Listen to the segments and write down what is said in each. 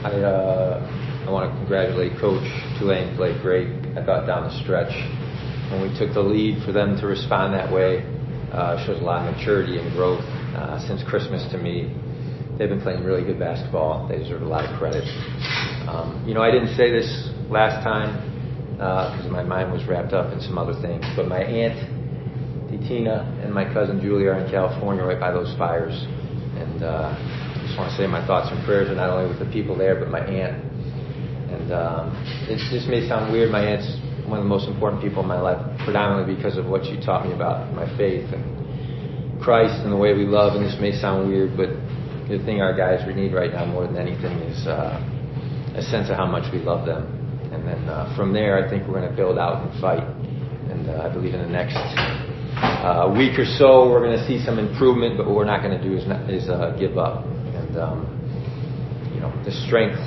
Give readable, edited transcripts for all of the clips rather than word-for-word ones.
I want to congratulate Coach. Tulane played great. I thought down the stretch when we took the lead, for them to respond that way shows a lot of maturity and growth. Since Christmas, to me, they've been playing really good basketball. They deserve a lot of credit. I didn't say this last time because my mind was wrapped up in some other things, but my aunt Tina and my cousin Julie are in California right by those fires, and I just want to say my thoughts and prayers are not only with the people there but my aunt. And this may sound weird. My aunt's one of the most important people in my life, predominantly because of what she taught me about my faith and Christ and the way we love. And this may sound weird, but the thing our guys need right now more than anything is a sense of how much we love them. And then from there, I think we're going to build out and fight. And I believe in the next week or so, we're going to see some improvement. But what we're not going to do is give up. And the strength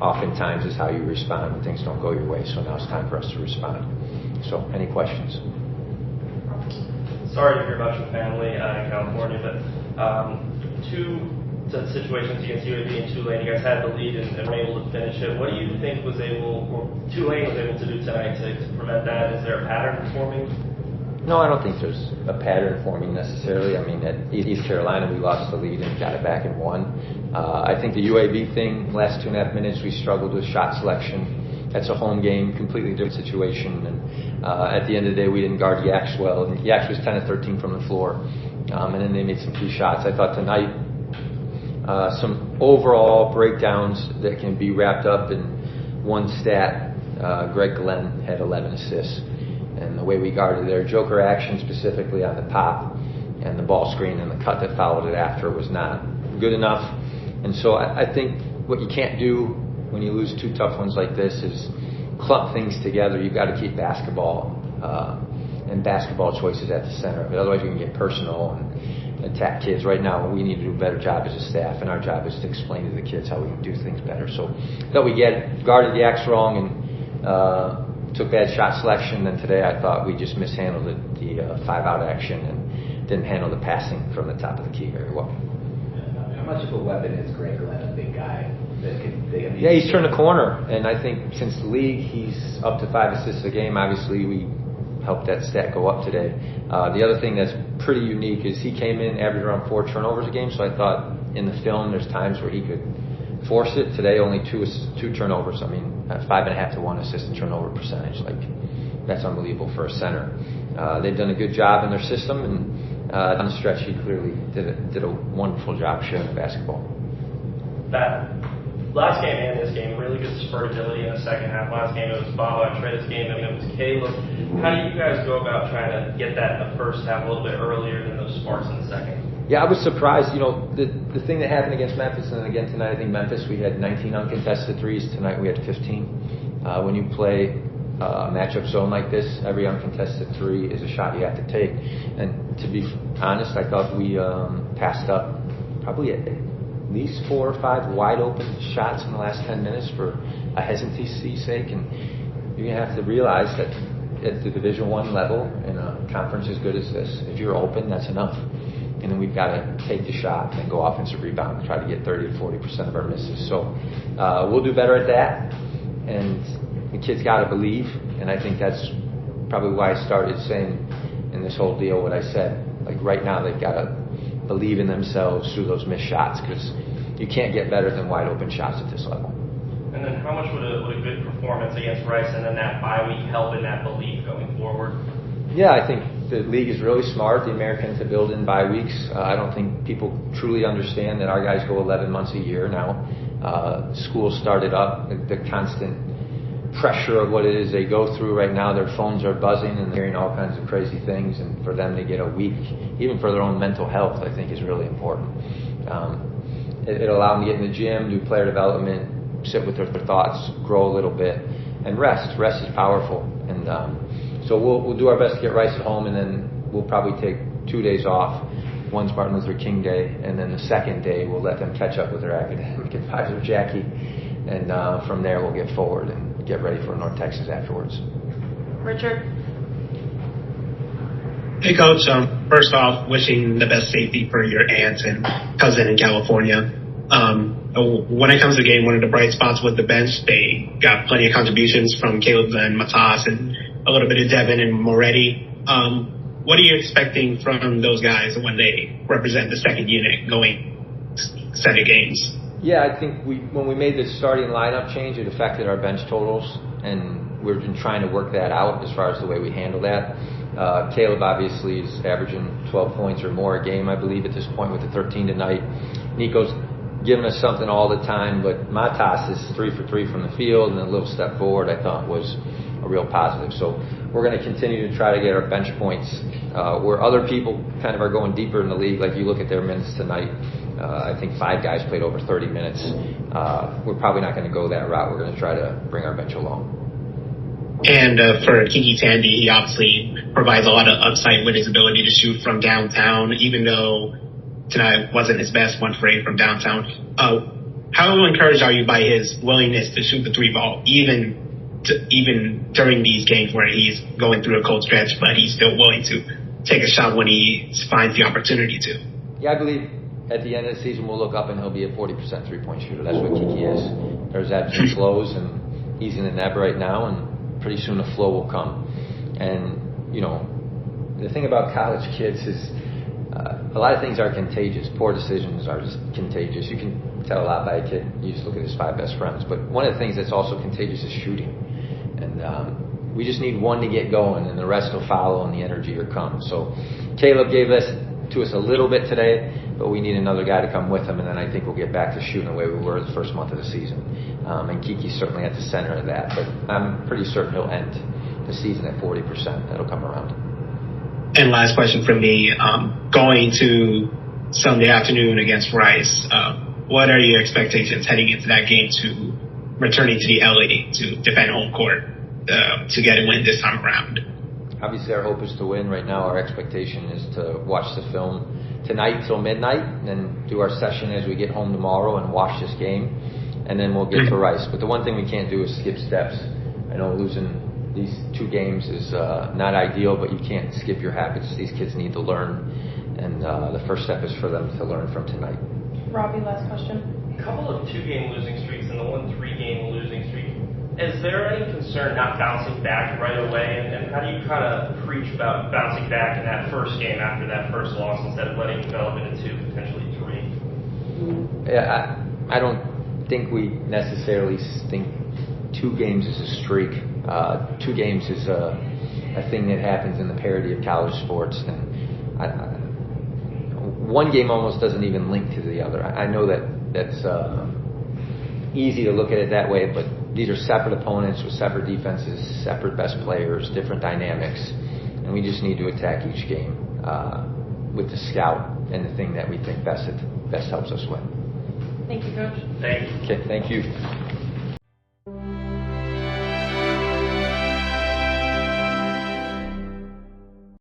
oftentimes is how you respond when things don't go your way. So now it's time for us to respond. So, any questions? Sorry to hear about your family in California, but two situations against UAB and Tulane, you guys had the lead and were able to finish it. What do you think Tulane was able to do tonight to prevent that? Is there a pattern forming? No, I don't think there's a pattern forming necessarily. I mean, at East Carolina, we lost the lead and got it back and won. I think the UAB thing, last 2.5 minutes, we struggled with shot selection. That's a home game, completely different situation. And at the end of the day, we didn't guard Jakus well. And Jakus was 10 of 13 from the floor. And then they made some key shots. I thought tonight, some overall breakdowns that can be wrapped up in one stat. Greg Glenn had 11 assists. And the way we guarded their joker action, specifically on the pop and the ball screen and the cut that followed it after, was not good enough. And so I think what you can't do when you lose two tough ones like this is clump things together. You've got to keep basketball and basketball choices at the center of it. Otherwise, you can get personal and attack kids. Right now, we need to do a better job as a staff, and our job is to explain to the kids how we can do things better. So I thought we guarded the Jakus wrong and took bad shot selection. And today I thought we just mishandled the 5-out action and didn't handle the passing from the top of the key very well. How much of a weapon is Greg Glenn, a big guy? Yeah, he's turned the corner, and I think since the league, he's up to 5 assists a game. Obviously, we helped that stat go up today. The other thing that's pretty unique is he came in, averaged around 4 turnovers a game, so I thought in the film there's times where he could force it. Today, only two turnovers. I mean, 5.5 to 1 assist and turnover percentage. Like, that's unbelievable for a center. They've done a good job in their system, and on the stretch, he clearly did a wonderful job sharing the basketball. That last game and this game, really good spurtability in the second half. Last game it was Baba and Trey's game, and it was Caleb. How do you guys go about trying to get that in the first half a little bit earlier than those sparks in the second? Yeah, I was surprised. The thing that happened against Memphis, and then again tonight, I think Memphis, we had 19 uncontested threes. Tonight we had 15. When you play a matchup zone like this, every uncontested three is a shot you have to take. And to be honest, I thought we passed up probably at least 4 or 5 wide open shots in the last 10 minutes for a hesitancy's sake. And you're going to have to realize that at the Division I level in a conference as good as this, if you're open, that's enough. And then we've got to take the shot and go offensive rebound and try to get 30 to 40% of our misses. So we'll do better at that. And the kids got to believe. And I think that's probably why I started saying in this whole deal what I said. Like right now, they've got to believe in themselves through those missed shots, because you can't get better than wide open shots at this level. And then how much would a good performance against Rice and then that bye week help in that belief going forward? Yeah, I think the league is really smart, the American, to build in bye weeks. I don't think people truly understand that our guys go 11 months a year now. School started up, the constant pressure of what it is they go through right now. Their phones are buzzing and hearing all kinds of crazy things, and for them to get a week, even for their own mental health, I think is really important. It allowed them to get in the gym, do player development, sit with their thoughts, grow a little bit, and rest. Rest is powerful. And so we'll do our best to get Rice at home, and then we'll probably take 2 days off. One's Martin Luther King Day, and then the second day we'll let them catch up with their academic advisor, Jackie, and from there we'll get forward and get ready for North Texas afterwards. Richard? Hey, Coach. First off, wishing the best safety for your aunt and cousin in California. when it comes to the game, one of the bright spots was the bench. They got plenty of contributions from Caleb and Matas and a little bit of Devin and Moretti. What are you expecting from those guys when they represent the second unit going set of games? Yeah, I think when we made the starting lineup change, it affected our bench totals, and we've been trying to work that out as far as the way we handle that. Caleb obviously is averaging 12 points or more a game, I believe, at this point with the 13 tonight. Nico's giving us something all the time, but Matas is 3 for 3 from the field, and a little step forward I thought was a real positive. So we're going to continue to try to get our bench points where other people kind of are going deeper in the league. Like you look at their minutes tonight, I think 5 guys played over 30 minutes. We're probably not going to go that route. We're going to try to bring our bench along. And for Kiki Tandy, he obviously provides a lot of upside with his ability to shoot from downtown, even though tonight wasn't his best, 1 for 8 from downtown. How encouraged are you by his willingness to shoot the 3 ball, even during these games where he's going through a cold stretch, but he's still willing to take a shot when he finds the opportunity to? Yeah, I believe at the end of the season we'll look up and he'll be a 40% three-point shooter. That's what Kiki is. There's ebbs and flows, and he's in the net right now, and pretty soon the flow will come. And, you know, the thing about college kids is a lot of things are contagious. Poor decisions are just contagious. You can tell a lot by a kid. You just look at his 5 best friends. But one of the things that's also contagious is shooting. And we just need one to get going, and the rest will follow, and the energy will come. So Caleb gave this to us a little bit today, but we need another guy to come with him, and then I think we'll get back to shooting the way we were the first month of the season. And Kiki's certainly at the center of that, but I'm pretty certain he'll end the season at 40%. That'll come around. And last question from me, going to Sunday afternoon against Rice, what are your expectations heading into that game to returning to the LA to defend home court to get a win this time around? Obviously, our hope is to win. Right now, our expectation is to watch the film tonight till midnight, and then do our session as we get home tomorrow and watch this game, and then we'll get to Rice. But the one thing we can't do is skip steps. I know losing these 2 games is not ideal, but you can't skip your habits. These kids need to learn, and the first step is for them to learn from tonight. Robbie, last question. A couple of 2-game losing streaks and the 1 3-game losing streak. Is there any concern not bouncing back right away? And how do you kind of preach about bouncing back in that first game after that first loss instead of letting it develop into 2, potentially 3? Yeah, I don't think we necessarily think 2 games is a streak. 2 games is a thing that happens in the parity of college sports. And 1 game almost doesn't even link to the other. I know that's easy to look at it that way, but these are separate opponents with separate defenses, separate best players, different dynamics, and we just need to attack each game with the scout and the thing that we think best helps us win. Thank you, Coach. Thank you. Okay, thank you.